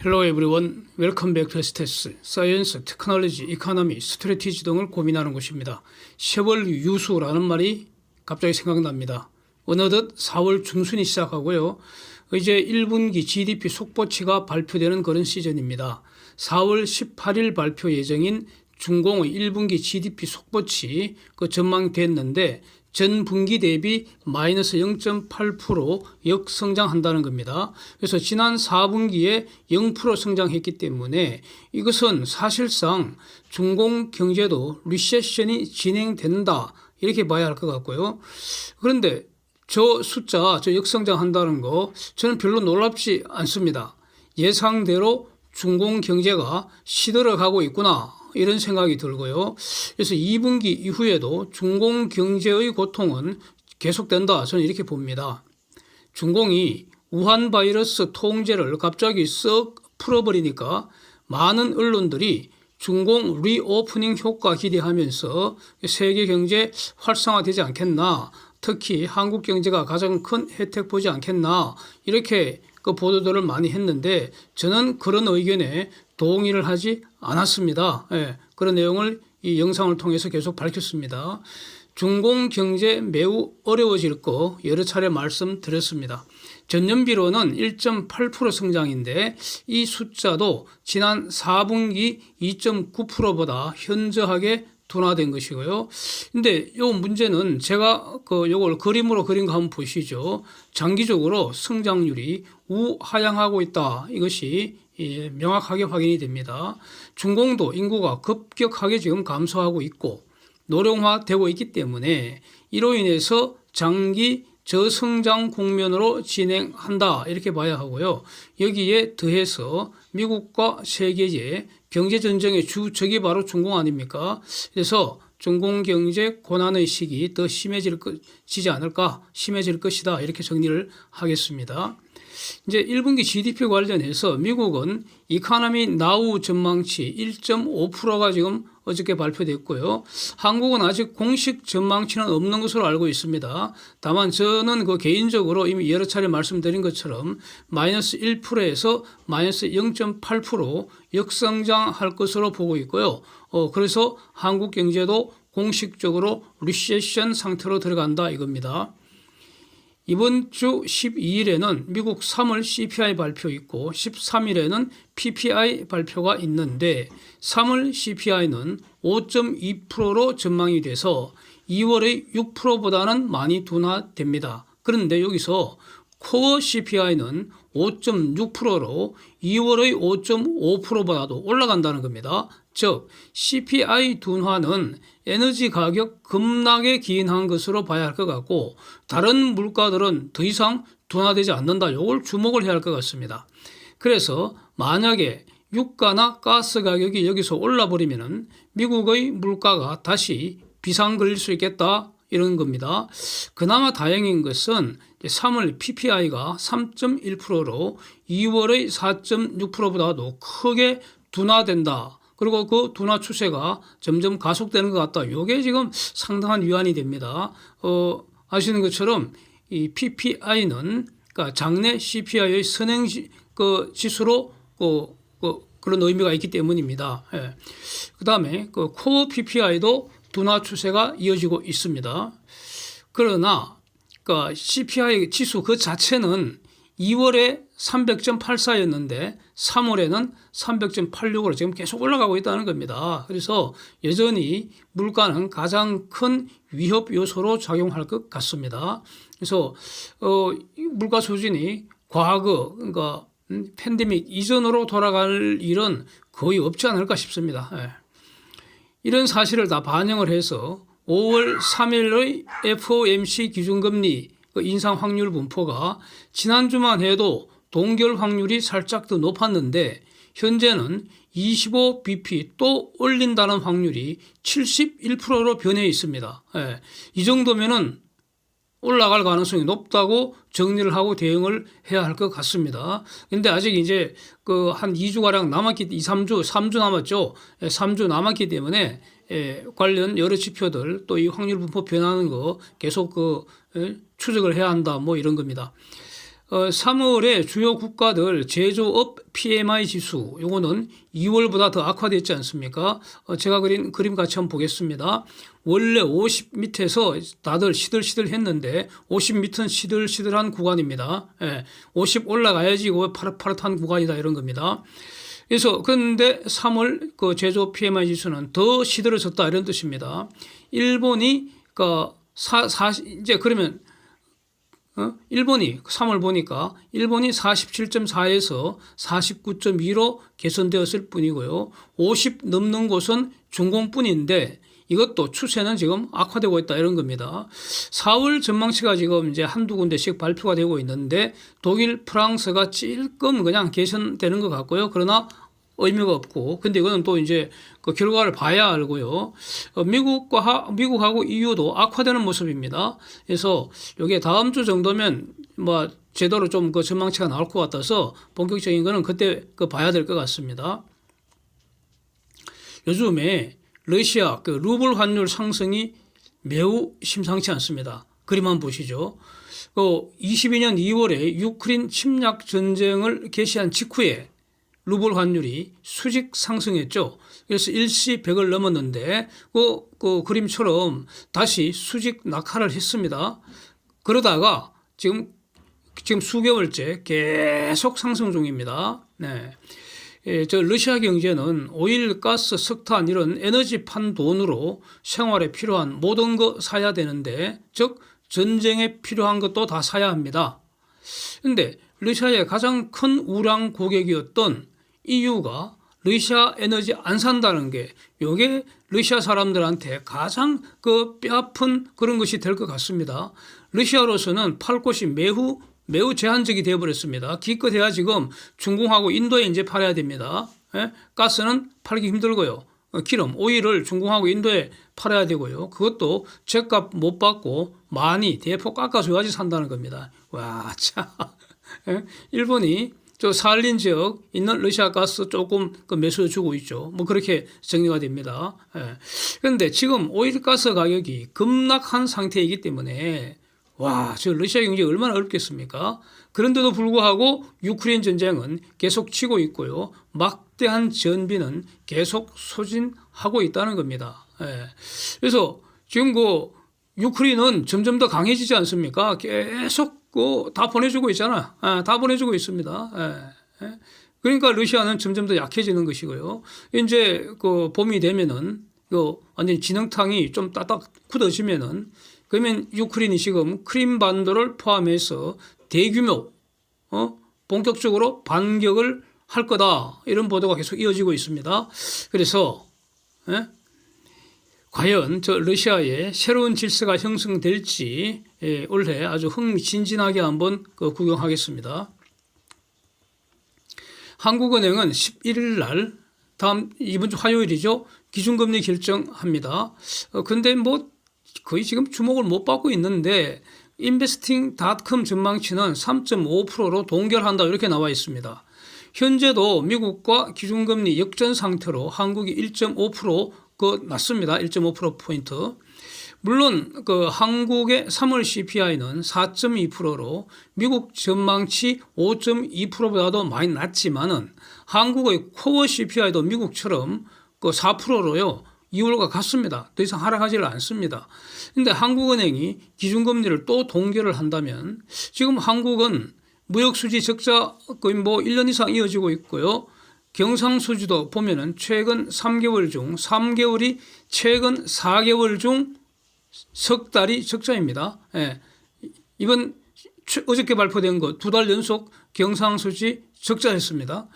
Hello everyone. Welcome back to STS. 사이언스, 테크놀로지, 이코노미, 스트래티지 등을 고민하는 곳입니다. 쉐벌 유수라는 말이 갑자기 생각납니다. 어느덧 4월 중순이 시작하고요. 이제 1분기 GDP 속보치가 발표되는 그런 시즌입니다. 4월 18일 발표 예정인 중공의 1분기 GDP 속보치 전망됐는데 전 분기 대비 마이너스 0.8% 역성장한다는 겁니다. 그래서 지난 4분기에 0% 성장했기 때문에 이것은 사실상 중공 경제도 리세션이 진행된다 이렇게 봐야 할 것 같고요. 그런데 저 숫자, 저 역성장한다는 거 저는 별로 놀랍지 않습니다. 예상대로 중공 경제가 시들어가고 있구나 이런 생각이 들고요. 그래서 2분기 이후에도 중공 경제의 고통은 계속된다 저는 이렇게 봅니다. 중공이 우한 바이러스 통제를 갑자기 썩 풀어버리니까 많은 언론들이 중공 리오프닝 효과 기대하면서 세계 경제 활성화되지 않겠나, 특히 한국 경제가 가장 큰 혜택 보지 않겠나 이렇게 보도들을 많이 했는데 저는 그런 의견에 동의를 하지 않았습니다. 그런 내용을 이 영상을 통해서 계속 밝혔습니다. 중공 경제 매우 어려워질 거 여러 차례 말씀드렸습니다. 전년비로는 1.8% 성장인데 이 숫자도 지난 4분기 2.9%보다 현저하게 둔화된 것이고요. 근데 요 문제는 제가 요걸 그림으로 그린 거 한번 보시죠. 장기적으로 성장률이 우하향하고 있다. 이것이 명확하게 확인이 됩니다. 중공도 인구가 급격하게 지금 감소하고 있고 노령화되고 있기 때문에 이로 인해서 장기 저성장 국면으로 진행한다 이렇게 봐야 하고요. 여기에 더해서 미국과 세계의 경제전쟁의 주적이 바로 중공 아닙니까? 그래서 중공 경제 고난의 시기 더 심해질 것이다 이렇게 정리를 하겠습니다. 이제 1분기 GDP 관련해서 미국은 이코노미 나우 전망치 1.5%가 지금 어저께 발표됐고요. 한국은 아직 공식 전망치는 없는 것으로 알고 있습니다. 다만 저는 개인적으로 이미 여러 차례 말씀드린 것처럼 마이너스 1%에서 마이너스 0.8% 역성장할 것으로 보고 있고요. 그래서 한국 경제도 공식적으로 리세션 상태로 들어간다 이겁니다. 이번 주 12일에는 미국 3월 CPI 발표 있고 13일에는 PPI 발표가 있는데 3월 CPI는 5.2%로 전망이 돼서 2월의 6%보다는 많이 둔화됩니다. 그런데 여기서 코어 CPI는 5.6%로 2월의 5.5%보다도 올라간다는 겁니다. 즉 CPI 둔화는 에너지 가격 급락에 기인한 것으로 봐야 할 것 같고 다른 물가들은 더 이상 둔화되지 않는다. 이걸 주목을 해야 할 것 같습니다. 그래서 만약에 유가나 가스 가격이 여기서 올라버리면 미국의 물가가 다시 비상 걸릴 수 있겠다 이런 겁니다. 그나마 다행인 것은 3월 PPI가 3.1%로 2월의 4.6%보다도 크게 둔화된다. 그리고 그 둔화 추세가 점점 가속되는 것 같다. 이게 지금 상당한 위안이 됩니다. 아시는 것처럼 이 PPI는 그러니까 장내 CPI의 선행 지수로 그런 의미가 있기 때문입니다. 그다음에 코어 PPI도 둔화 추세가 이어지고 있습니다. 그러나 CPI 지수 그 자체는 2월에 300.84였는데 3월에는 300.86으로 지금 계속 올라가고 있다는 겁니다. 그래서 여전히 물가는 가장 큰 위협 요소로 작용할 것 같습니다. 그래서 물가 수준이 과거 그러니까 팬데믹 이전으로 돌아갈 일은 거의 없지 않을까 싶습니다. 이런 사실을 다 반영을 해서 5월 3일의 FOMC 기준금리 인상 확률 분포가 지난주만 해도 동결 확률이 살짝 더 높았는데 현재는 25bp 또 올린다는 확률이 71%로 변해 있습니다. 이 정도면은 올라갈 가능성이 높다고 정리를 하고 대응을 해야 할 것 같습니다. 근데 아직 이제 한 2주가량 남았기, 3주 남았죠. 3주 남았기 때문에 관련 여러 지표들 또 이 확률 분포 변하는 거 계속 추적을 해야 한다 뭐 이런 겁니다. 3월에 주요 국가들 제조업 PMI 지수 요거는 2월보다 더 악화됐지 않습니까? 제가 그린 그림 같이 한번 보겠습니다. 원래 50 밑에서 다들 시들시들 했는데 50 밑은 시들시들한 구간입니다. 50 올라가야지 이거 파릇파릇한 구간이다 이런 겁니다. 그래서 그런데 3월 그 제조업 PMI 지수는 더 시들어졌다 이런 뜻입니다. 일본이 이제 그러면 일본이 3월 보니까 일본이 47.4에서 49.2로 개선되었을 뿐이고요. 50 넘는 곳은 중공뿐인데 이것도 추세는 지금 악화되고 있다 이런 겁니다. 4월 전망치가 지금 이제 한두 군데씩 발표가 되고 있는데 독일, 프랑스가 찔끔 그냥 개선되는 것 같고요. 그러나 의미가 없고, 근데 이거는 또 이제 그 결과를 봐야 알고요. 미국하고 EU도 악화되는 모습입니다. 그래서 이게 다음 주 정도면 뭐 제대로 좀 그 전망치가 나올 것 같아서 본격적인 거는 그때 그 봐야 될 것 같습니다. 요즘에 러시아 그 루블 환율 상승이 매우 심상치 않습니다. 그림 한번 보시죠. 22년 2월에 유크레인 침략 전쟁을 개시한 직후에 루블 환율이 수직 상승했죠. 그래서 일시 100을 넘었는데 그 그림처럼 다시 수직 낙하를 했습니다. 그러다가 지금 수개월째 계속 상승 중입니다. 네. 저 러시아 경제는 오일, 가스, 석탄 이런 에너지 판 돈으로 생활에 필요한 모든 거 사야 되는데, 즉 전쟁에 필요한 것도 다 사야 합니다. 그런데 러시아의 가장 큰 우량 고객이었던 EU가 러시아 에너지 안 산다는 게 이게 러시아 사람들한테 가장 그 뼈아픈 그런 것이 될 것 같습니다. 러시아로서는 팔 곳이 매우 제한적이 되어버렸습니다. 기껏해야 지금 중공하고 인도에 이제 팔아야 됩니다. 가스는 팔기 힘들고요. 기름, 오일을 중공하고 인도에 팔아야 되고요. 그것도 제값 못 받고 많이 대폭 깎아줘야지 산다는 겁니다. 와, 참. 일본이 저 사할린 지역 있는 러시아 가스 조금 그 매수해 주고 있죠. 뭐 그렇게 정리가 됩니다. 그런데 지금 오일 가스 가격이 급락한 상태이기 때문에 와, 저 러시아 경제 얼마나 어렵겠습니까? 그런데도 불구하고 유크레인 전쟁은 계속 치고 있고요. 막대한 전비는 계속 소진하고 있다는 겁니다. 그래서 지금 유크레인은 점점 더 강해지지 않습니까? 계속 다 보내주고 있잖아. 다 보내주고 있습니다. 그러니까 러시아는 점점 더 약해지는 것이고요. 이제 그 봄이 되면은 완전 진흙탕이 좀 따딱 굳어지면은 그러면 유크레인이 지금 크림 반도를 포함해서 대규모 본격적으로 반격을 할 거다 이런 보도가 계속 이어지고 있습니다. 그래서 과연 저 러시아의 새로운 질서가 형성될지 올해 아주 흥미진진하게 한번 구경하겠습니다. 한국은행은 11일 날 이번 주 화요일이죠. 기준금리 결정합니다. 근데 뭐 거의 지금 주목을 못 받고 있는데 investing.com 전망치는 3.5%로 동결한다 이렇게 나와 있습니다. 현재도 미국과 기준금리 역전 상태로 한국이 1.5% 낮습니다. 1.5%포인트. 물론 한국의 3월 CPI는 4.2%로 미국 전망치 5.2%보다도 많이 낮지만은 한국의 코어 CPI도 미국처럼 4%로요. 2월과 같습니다. 더 이상 하락하지를 않습니다. 그런데 한국은행이 기준금리를 또 동결을 한다면 지금 한국은 무역수지 적자 거의 1년 이상 이어지고 있고요. 경상수지도 보면은 최근 3개월 중 3개월이 최근 4개월 중 석 달이 적자입니다. 이번 어저께 발표된 거 2달 연속 경상수지 적자였습니다.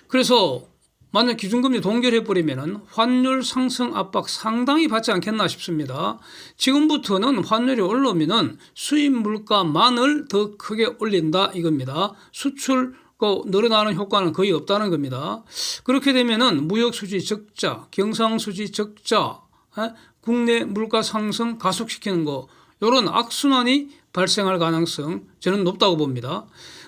그래서 만약 기준금리 동결해버리면 환율 상승 압박 상당히 받지 않겠나 싶습니다. 지금부터는 환율이 올라오면 수입 물가만을 더 크게 올린다 이겁니다. 수출 늘어나는 효과는 거의 없다는 겁니다. 그렇게 되면은 무역수지 적자, 경상수지 적자, 국내 물가 상승 가속시키는 거 이런 악순환이 발생할 가능성 저는 높다고 봅니다.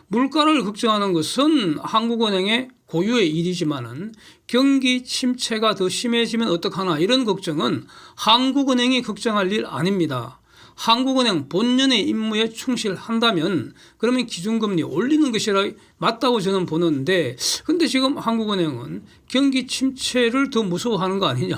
물가를 걱정하는 것은 한국은행의 고유의 일이지만은 경기 침체가 더 심해지면 어떡하나 이런 걱정은 한국은행이 걱정할 일 아닙니다. 한국은행 본연의 임무에 충실한다면 그러면 기준금리 올리는 것이라 맞다고 저는 보는데, 근데 지금 한국은행은 경기 침체를 더 무서워하는 거 아니냐.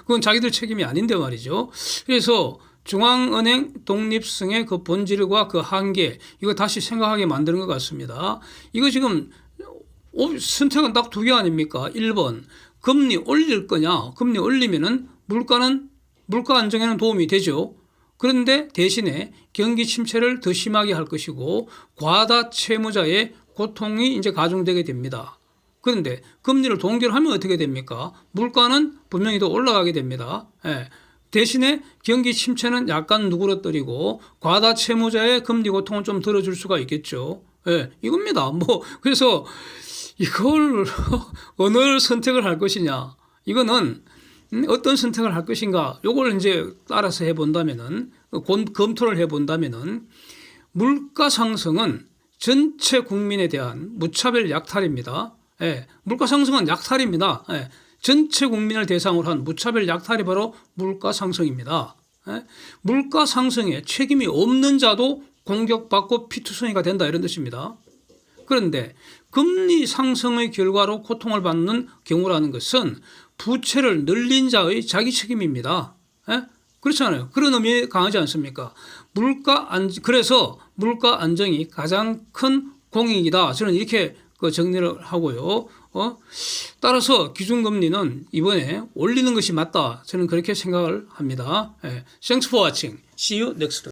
그건 자기들 책임이 아닌데 말이죠. 그래서 중앙은행 독립성의 그 본질과 그 한계, 이거 다시 생각하게 만드는 것 같습니다. 이거 지금 선택은 딱 두 개 아닙니까? 1번, 금리 올릴 거냐. 금리 올리면은 물가 안정에는 도움이 되죠. 그런데 대신에 경기 침체를 더 심하게 할 것이고 과다 채무자의 고통이 이제 가중되게 됩니다. 그런데 금리를 동결하면 어떻게 됩니까? 물가는 분명히 더 올라가게 됩니다. 예. 대신에 경기 침체는 약간 누그러뜨리고 과다 채무자의 금리 고통은 좀 덜어줄 수가 있겠죠. 예, 이겁니다. 그래서 이걸 어느 선택을 할 것이냐. 이거는 어떤 선택을 할 것인가. 요걸 이제 따라서 해본다면은, 검토를 해본다면은, 물가 상승은 전체 국민에 대한 무차별 약탈입니다. 예, 물가 상승은 약탈입니다. 예, 전체 국민을 대상으로 한 무차별 약탈이 바로 물가 상승입니다. 예, 물가 상승에 책임이 없는 자도 공격받고 피투성이가 된다, 이런 뜻입니다. 그런데 금리 상승의 결과로 고통을 받는 경우라는 것은 부채를 늘린 자의 자기 책임입니다. 예? 그렇잖아요. 그런 의미 강하지 않습니까? 그래서 물가 안정이 가장 큰 공익이다. 저는 이렇게 정리를 하고요. 따라서 기준금리는 이번에 올리는 것이 맞다. 저는 그렇게 생각을 합니다. 예. Thanks for watching. See you next time.